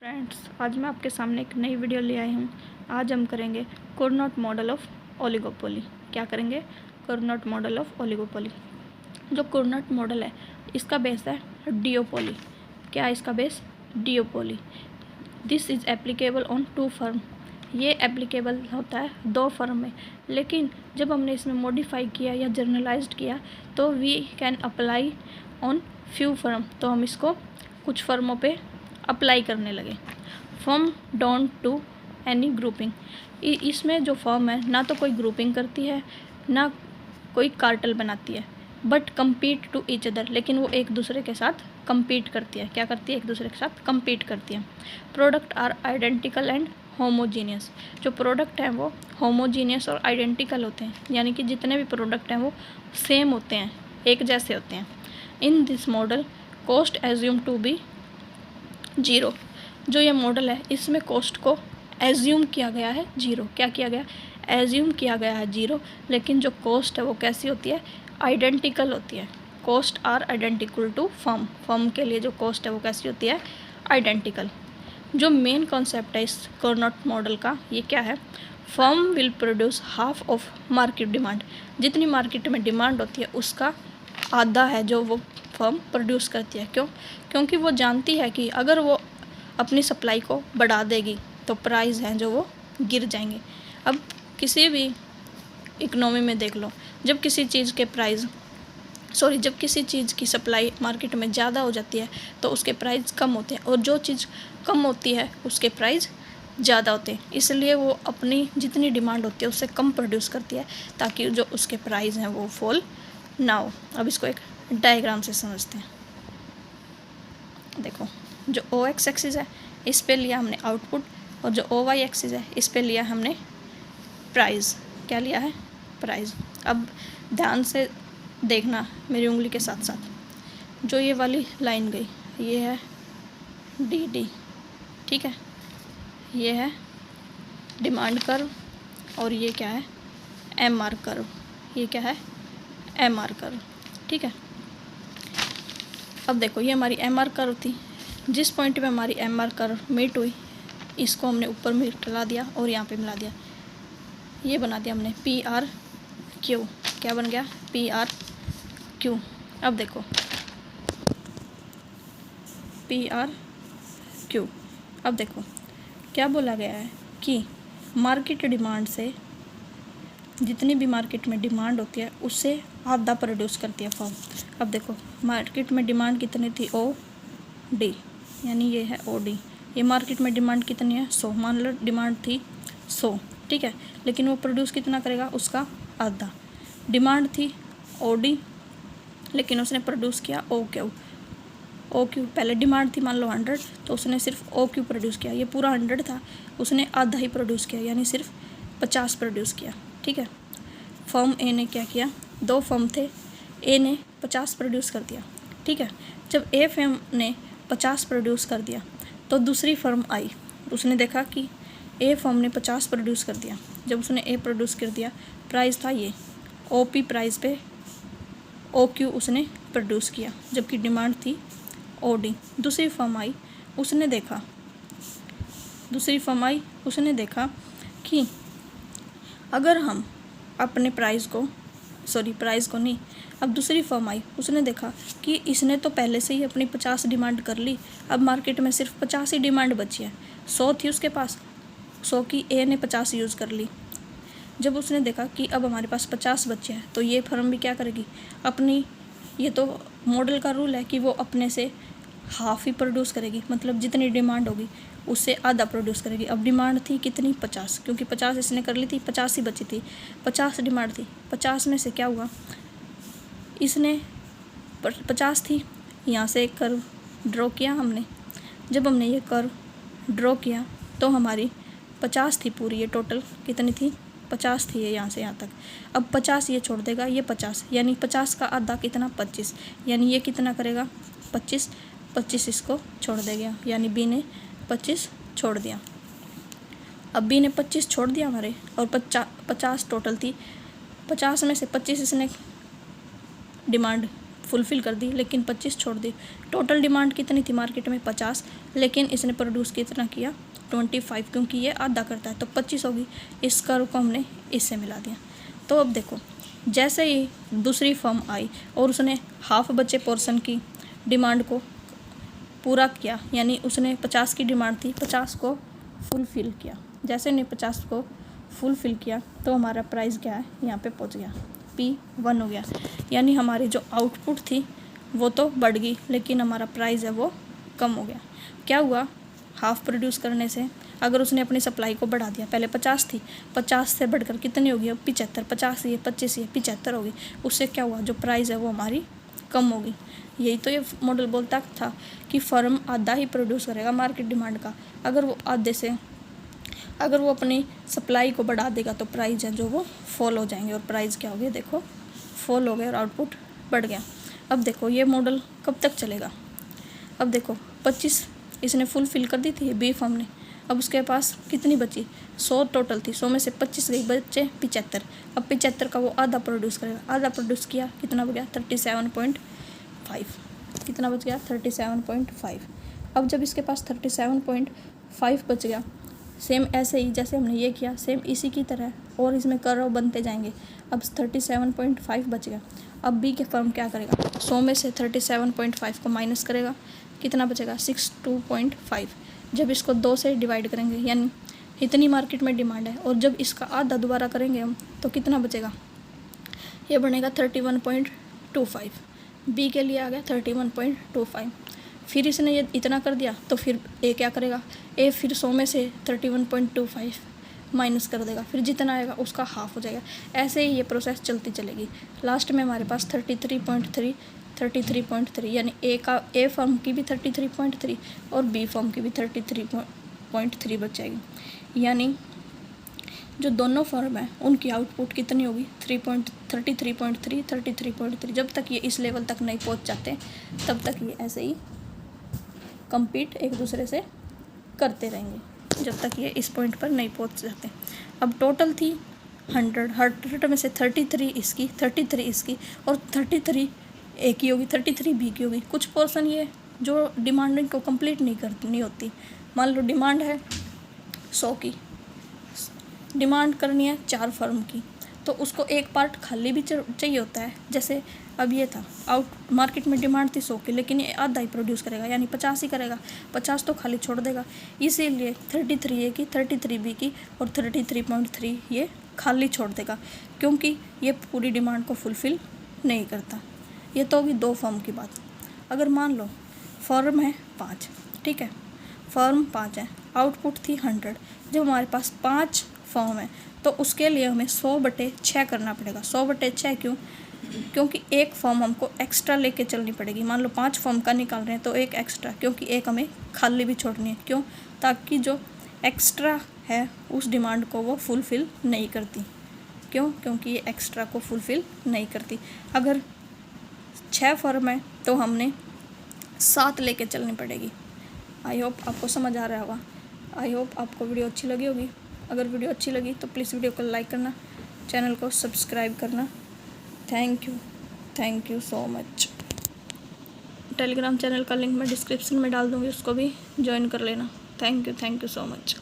Friends, आज मैं आपके सामने एक नई वीडियो ले आई हूँ। आज हम करेंगे कोर्नोट मॉडल ऑफ ओलिगोपोली। क्या करेंगे? Cournot model of oligopoly. जो कोर्नोट मॉडल है इसका बेस है डिओपोली। क्या है इसका base? डिओपोली। This is applicable on 2 firm. ये एप्लीकेबल होता है 2 फर्म में, लेकिन जब हमने इसमें मॉडिफाई किया या जर्नलाइज्ड किया तो we can apply on few firm. तो हम इसको कुछ फर्मों पे अप्लाई करने लगे। Firm don't do any grouping. इसमें जो फर्म है ना तो कोई ग्रुपिंग करती है ना कोई कार्टेल बनाती है, but compete to each other. लेकिन वो एक दूसरे के साथ कम्पीट करती है। क्या करती है? एक दूसरे के साथ कम्पीट करती है। Product are identical and homogeneous. जो प्रोडक्ट हैं वो होमोजीनियस और आइडेंटिकल होते हैं, यानी कि जितने भी प्रोडक्ट हैं वो सेम होते हैं, एक जैसे होते हैं। In this model cost assume to be 0। जो ये मॉडल है इसमें कॉस्ट को एज्यूम किया गया है 0। क्या किया गया? एज्यूम किया गया है 0, लेकिन जो कॉस्ट है वो कैसी होती है? आइडेंटिकल होती है। Cost are identical to firm. Firm के लिए जो कॉस्ट है वो कैसी होती है? आइडेंटिकल। जो मेन कॉन्सेप्ट है इस कोर्नोट मॉडल का, ये क्या है? Firm will produce half of market demand. जितनी मार्केट में डिमांड होती है उसका आधा है जो वो फर्म प्रोड्यूस करती है। क्यों? क्योंकि वो जानती है कि अगर वो अपनी सप्लाई को बढ़ा देगी तो प्राइस हैं जो वो गिर जाएंगे। अब किसी भी इकोनॉमी में देख लो, जब किसी चीज़ की सप्लाई मार्केट में ज़्यादा हो जाती है तो उसके प्राइस कम होते हैं, और जो चीज़ कम होती है उसके प्राइस ज़्यादा होते हैं। इसलिए वो अपनी जितनी डिमांड होती है उससे कम प्रोड्यूस करती है ताकि जो उसके प्राइस हैं वो फॉल ना हो। अब इसको एक डायग्राम से समझते हैं। देखो, जो ओ एक्स एक्सिस है इस पे लिया हमने आउटपुट, और जो ओ वाई एक्सिस है इस पे लिया हमने प्राइस। क्या लिया है? प्राइस। अब ध्यान से देखना मेरी उंगली के साथ साथ। जो ये वाली लाइन गई ये है डी डी, ठीक है? ये है डिमांड कर्व, और ये क्या है? M R curve. ये क्या है? एम आर कर्व, ठीक है? अब देखो, ये हमारी एम आर कर्व थी। जिस पॉइंट पे हमारी एम आर कर्व मीट हुई इसको हमने ऊपर मिला दिया और यहाँ पे मिला दिया। ये बना दिया हमने पी आर क्यू। क्या बन गया? P R Q. अब देखो पी आर क्यू। अब देखो क्या बोला गया है कि मार्केट डिमांड से, जितनी भी मार्केट में डिमांड होती है उससे आधा प्रोड्यूस करती है फर्म। अब देखो मार्केट में डिमांड कितनी थी? ओ डी, यानी ये है ओ डी। ये मार्केट में डिमांड कितनी है? 100। मान लो डिमांड थी 100, ठीक है? लेकिन वो प्रोड्यूस कितना करेगा? उसका आधा। डिमांड थी ओ डी, लेकिन उसने प्रोड्यूस किया ओ क्यू। ओ क्यू, पहले डिमांड थी मान लो 100, तो उसने सिर्फ ओ क्यू प्रोड्यूस किया। ये पूरा 100 था, उसने आधा ही प्रोड्यूस किया, यानी सिर्फ 50 प्रोड्यूस किया, ठीक है? फर्म ए ने क्या किया? 2 फर्म थे, ए ने 50 प्रोड्यूस कर दिया, ठीक है? जब ए फर्म ने 50 प्रोड्यूस कर दिया तो दूसरी फर्म आई, उसने देखा कि ए फर्म ने 50 प्रोड्यूस कर दिया। जब उसने ए प्रोड्यूस कर दिया, प्राइस था ये ओ पी प्राइस पे ओ क्यू उसने प्रोड्यूस किया, जबकि डिमांड थी ओ डी। दूसरी फर्म आई, उसने देखा कि अगर हम अपने प्राइस को नहीं, अब दूसरी फर्म आई, उसने देखा कि इसने तो पहले से ही अपनी 50 डिमांड कर ली, अब मार्केट में सिर्फ 50 ही डिमांड बची है। 100 थी उसके पास, 100 की ए ने 50 यूज़ कर ली। जब उसने देखा कि अब हमारे पास 50 बचे हैं, तो ये फर्म भी क्या करेगी? अपनी, ये तो मॉडल का रूल है कि वो अपने से हाफ ही प्रोड्यूस करेगी, मतलब जितनी डिमांड होगी उससे आधा प्रोड्यूस करेगी। अब डिमांड थी कितनी? 50, क्योंकि 50 इसने कर ली थी, 50 ही बची थी। 50 डिमांड थी, 50 में से क्या हुआ? इसने 50 थी, यहाँ से एक कर्व ड्रॉ किया हमने। जब हमने ये कर्व ड्रॉ किया तो हमारी 50 थी पूरी, ये टोटल कितनी थी? 50 थी, ये यहाँ से यहाँ तक। अब 50 ये छोड़ देगा, ये 50, यानी 50 का आधा कितना? 25, यानी ये कितना करेगा? 25 इसको छोड़ देगा, यानी बी ने 25 छोड़ दिया। अब बी ने 25 छोड़ दिया हमारे, और 50 टोटल थी। 50 में से 25 इसने डिमांड फुलफ़िल कर दी, लेकिन 25 छोड़ दी। टोटल डिमांड कितनी थी मार्केट में? 50, लेकिन इसने प्रोड्यूस कितना किया? 25, क्योंकि ये आधा करता है तो 25 होगी। इस कर्व को हमने इससे मिला दिया। तो अब देखो, जैसे ही दूसरी फर्म आई और उसने हाफ बचे पोर्शन की डिमांड को पूरा किया, यानी उसने 50 की डिमांड थी, 50 को फुलफ़िल किया। जैसे ने 50 को फुलफ़िल किया तो हमारा प्राइस क्या है? यहाँ पे पहुँच गया, P1 हो गया। यानी हमारी जो आउटपुट थी वो तो बढ़ गई, लेकिन हमारा प्राइस है वो कम हो गया। क्या हुआ? हाफ प्रोड्यूस करने से अगर उसने अपनी सप्लाई को बढ़ा दिया, पहले 50 थी, 50 से बढ़कर कितनी होगी? अब 75, 50 ये 25 ये 75 होगी। उससे क्या हुआ? जो प्राइस है वो हमारी कम होगी। यही तो ये मॉडल बोलता था कि फर्म आधा ही प्रोड्यूस करेगा मार्केट डिमांड का। अगर वो आधे से अगर वो अपनी सप्लाई को बढ़ा देगा तो प्राइस है जो वो फॉल हो जाएंगे, और प्राइस क्या हो गया? देखो फॉल हो गया और आउटपुट बढ़ गया। अब देखो ये मॉडल कब तक चलेगा? अब देखो 25 इसने फुलफ़िल कर दी थी बी फर्म ने। अब उसके पास कितनी बची? 100 टोटल थी, 100 में से 25 गई, बचे 75। अब 75 का वो आधा प्रोड्यूस करेगा। आधा प्रोड्यूस किया, कितना बच गया? 37.5। कितना बच गया? 37.5। अब जब इसके पास 37.5 बच गया, सेम ऐसे ही जैसे हमने ये किया, सेम इसी की तरह और इसमें कर्व बनते जाएंगे। अब 37.5 बच गया। अब बी के फर्म क्या करेगा? 100 में से 37.5 को माइनस करेगा, कितना बचेगा? 62.5। जब इसको 2 से डिवाइड करेंगे, यानी इतनी मार्केट में डिमांड है, और जब इसका आधा दोबारा करेंगे हम तो कितना बचेगा? ये बनेगा 31.25। बी के लिए आ गया 31.25। फिर इसने ये इतना कर दिया तो फिर ए क्या करेगा? ए फिर 100 में से 31.25 माइनस कर देगा, फिर जितना आएगा उसका हाफ हो जाएगा। ऐसे ही ये प्रोसेस चलती चलेगी। लास्ट में हमारे पास 33.3 यानी ए फर्म की भी 33.3 और बी फर्म की भी 33.3 बच जाएगी। यानी जो दोनों फर्म है उनकी आउटपुट कितनी होगी? 33.3। जब तक ये इस लेवल तक नहीं पहुंच जाते तब तक ये ऐसे ही compete एक दूसरे से करते रहेंगे, जब तक ये इस पॉइंट पर नहीं पहुंच जाते। अब टोटल थी 100 में से 33 इसकी, 33 इसकी और 33 ए की होगी, 33 बी की होगी। कुछ पोर्शन ये जो डिमांड को कंप्लीट नहीं होती। मान लो डिमांड है 100 की, डिमांड करनी है 4 फर्म की, तो उसको एक पार्ट खाली भी चाहिए होता है। जैसे अब ये था, आउट मार्केट में डिमांड थी 100 की, लेकिन ये आधा ही प्रोड्यूस करेगा, यानी 50 ही करेगा, 50 तो खाली छोड़ देगा। इसीलिए 33 ए की, 33 बी की और 33.3 ये खाली छोड़ देगा, क्योंकि ये पूरी डिमांड को फुलफ़िल नहीं करता। ये तो होगी 2 फर्म की बात। अगर मान लो फर्म है 5, ठीक है, फर्म 5 है, आउटपुट थी 100। जब हमारे पास 5 फर्म है तो उसके लिए हमें 100/6 करना पड़ेगा। 100/6 क्यों? क्योंकि एक फॉर्म हमको एक्स्ट्रा लेके चलनी पड़ेगी। मान लो 5 फॉर्म का निकाल रहे हैं तो एक एक्स्ट्रा, क्योंकि एक हमें खाली भी छोड़नी है। क्यों? ताकि जो एक्स्ट्रा है उस डिमांड को वो फुलफ़िल नहीं करती। क्यों? क्योंकि ये एक्स्ट्रा को फुलफ़िल नहीं करती। अगर 6 फॉर्म है तो हमने 7 लेके चलनी पड़ेगी। आई होप आपको समझ आ रहा होगा। आई होप आपको वीडियो अच्छी लगी होगी। अगर वीडियो अच्छी लगी तो प्लीज़ वीडियो को लाइक करना, चैनल को सब्सक्राइब करना। Thank you so much. Telegram channel का लिंक मैं डिस्क्रिप्शन में डाल दूँगी, उसको भी ज्वाइन कर लेना। Thank you so much.